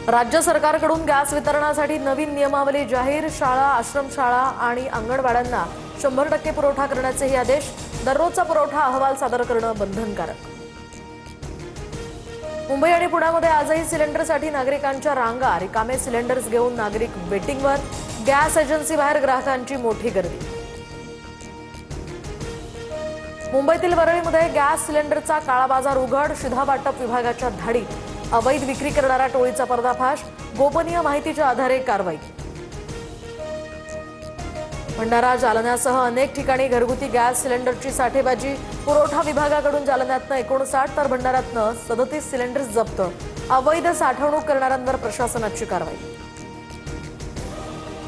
राज्य सरकारकडून गॅस वितरणासाठी नवीन नियमावली जाहीर। शाळा, आश्रमशाळा आणि अंगणवाड्यांना 100% पुरवठा करण्याचेही आदेश। दररोजचा पुरवठा अहवाल सादर करणं बंधनकारक। मुंबई आणि पुण्यामध्ये आजही सिलेंडरसाठी नागरिकांच्या रांगा। रिकामे सिलेंडर्स घेऊन नागरिक वेटिंगवर। गॅस एजन्सी बाहेर ग्राहकांची मोठी गर्दी। मुंबईतील वरळीमध्ये गॅस सिलेंडरचा काळा बाजार उघड। शिधा वाटप विभागाच्या धाडीत अवैध विक्री करणाऱ्या टोळीचा पर्दाफाश। गोपनीय माहितीच्या आधारे कारवाई। भंडारा, जालन्यासह अनेक ठिकाणी घरगुती गॅस सिलेंडरची साठेबाजी। पुरवठा विभागाकडून जालन्यातनं 59 तर भंडाऱ्यातनं 37 सिलेंडर्स जप्त। अवैध साठवणूक करणाऱ्यांवर प्रशासनाची कारवाई।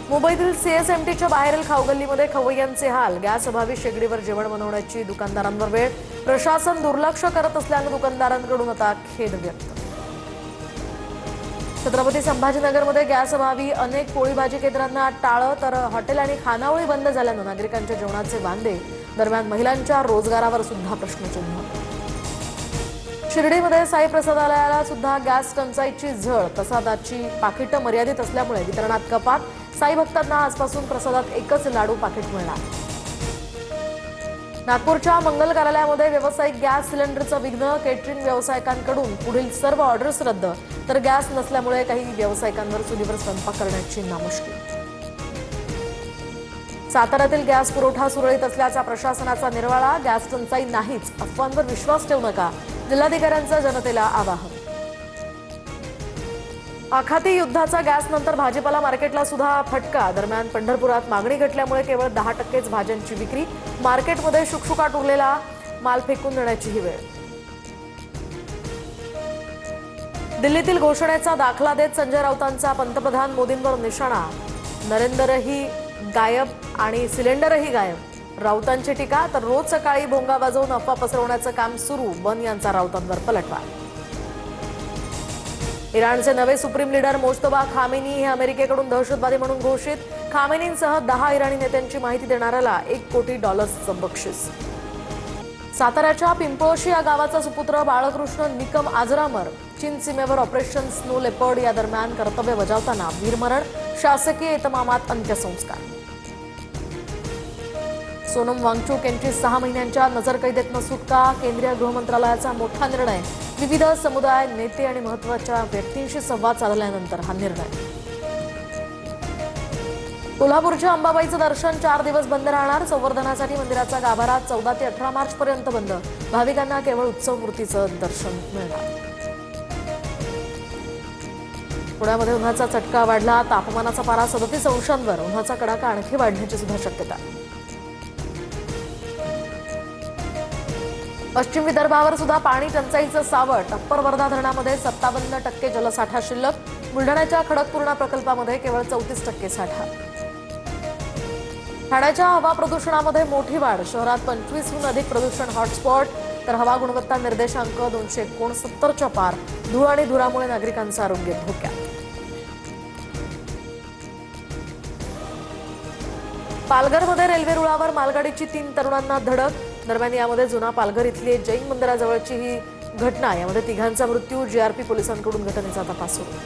मुंबईतील सीएसएमटीच्या बाहेरील खाऊगल्लीमध्ये खवय्यांचे हाल। गॅस अभावी शेगडीवर जेवण बनवण्याची दुकानदारांवर वेळ। प्रशासन दुर्लक्ष करत असल्यानं दुकानदारांकडून आता खेद व्यक्त। छत्रपती संभाजीनगरमध्ये गॅस अभावी अनेक पोळी भाजी केंद्रांना टाळं, तर हॉटेल आणि खानावळी बंद झाल्यानं नागरिकांच्या जेवणाचे वांदे। दरम्यान महिलांच्या रोजगारावर सुद्धा प्रश्नचिन्ह। शिर्डीमध्ये साई प्रसादालयाला सुद्धा गॅस टंचाईची झळ। प्रसादाची पाकिटं मर्यादित असल्यामुळे वितरणात कपात। साई भक्तांना आजपासून प्रसादात एकच लाडू पाकिट मिळणार। नागपूरच्या मंगल कार्यालयामध्ये व्यावसायिक गॅस सिलेंडरचं विघ्न। केटरिंग व्यावसायिकांकडून पुढील सर्व ऑर्डर्स रद्द, तर गॅस नसल्यामुळे काही व्यावसायिकांवर चुलीवर स्वयंपाक करण्याची नामुष्की। साताऱ्यातील गॅस पुरवठा सुरळीत असल्याचा प्रशासनाचा निर्वाळा। गॅस टंचाई नाहीच, अफवांवर विश्वास ठेवू नका, जिल्हाधिकाऱ्यांचं जनतेला आवाहन। आखाती युद्धाचा गॅस नंतर भाजीपाला मार्केटला सुद्धा फटका। दरम्यान पंढरपुरात मागणी घटल्यामुळे केवळ 10%च भाज्यांची विक्री। मार्केटमध्ये शुकशुकाट उरलेला माल फेकून देण्याची ही वेळ। दिल्लीतील घोषणेचा दाखला देत संजय राऊतांचा पंतप्रधान मोदींवर निशाणा। नरेंद्रही गायब आणि सिलेंडरही गायब। राऊतांची टीका, तर रोज सकाळी भोंगा वाजवून अफवा पसरवण्याचं काम सुरू। बन यांचा राऊतांवर पलटवार। इराणचे नवे सुप्रीम लीडर मोज्तबा खामेनी हे अमेरिकेकडून दहशतवादी म्हणून घोषित। खामेनींसह 10 इराणी नेत्यांची माहिती देणाऱ्याला $1 कोटी बक्षीस। साताऱ्याच्या पिंपळशी या गावाचा सुपुत्र बाळकृष्ण निकम आजरामर। चीन सीमेवर ऑपरेशन स्नो लेपर्ड या दरम्यान कर्तव्य बजावताना वीरमरण। शासकीय इतमामात अंत्यसंस्कार। सोनम वांगचुक यांची 6 महिन्यांच्या नजरकैदेतनं सुटका। केंद्रीय गृहमंत्रालयाचा मोठा निर्णय। विविध समुदाय, नेते आणि महत्त्वाच्या व्यक्तींशी संवाद साधल्यानंतर हा निर्णय। कोल्हापूरच्या अंबाबाईचं दर्शन 4 दिवस बंद राहणार। संवर्धनासाठी मंदिराचा गाभारा 14 ते 18 मार्च पर्यंत बंद। भाविकांना केवळ उत्सव मूर्तीचं दर्शन मिळणार। पुण्यामध्ये उन्हाचा चटका वाढला। तापमानाचा पारा 37 अंशांवर। उन्हाचा कडाका आणखी वाढण्याची सुद्धा शक्यता। पश्चिम विदर्भावर सुद्धा पाणी टंचाईचं सावट। अप्पर वर्धा धरणामध्ये 57% जलसाठा शिल्लक। बुलढाण्याच्या खडकपूर्णा प्रकल्पामध्ये केवळ 34% साठा। ठाण्याच्या हवा प्रदूषणामध्ये मोठी वाढ। शहरात 25हून अधिक प्रदूषण हॉटस्पॉट, तर हवा गुणवत्ता निर्देशांक 269च्या पार। धूळ आणि धुरामुळे नागरिकांचं आरोग्य धोक्यात। पालघरमध्ये रेल्वे रुळावर मालगाडीची 3 तरुणांना धडक। दरम्यान यामध्ये जुना पालघर इथली जैन मंदिराजवळची ही घटना। यामध्ये 3घांचा मृत्यू। जीआरपी पोलिसांकडून घटनेचा तपास सुरू।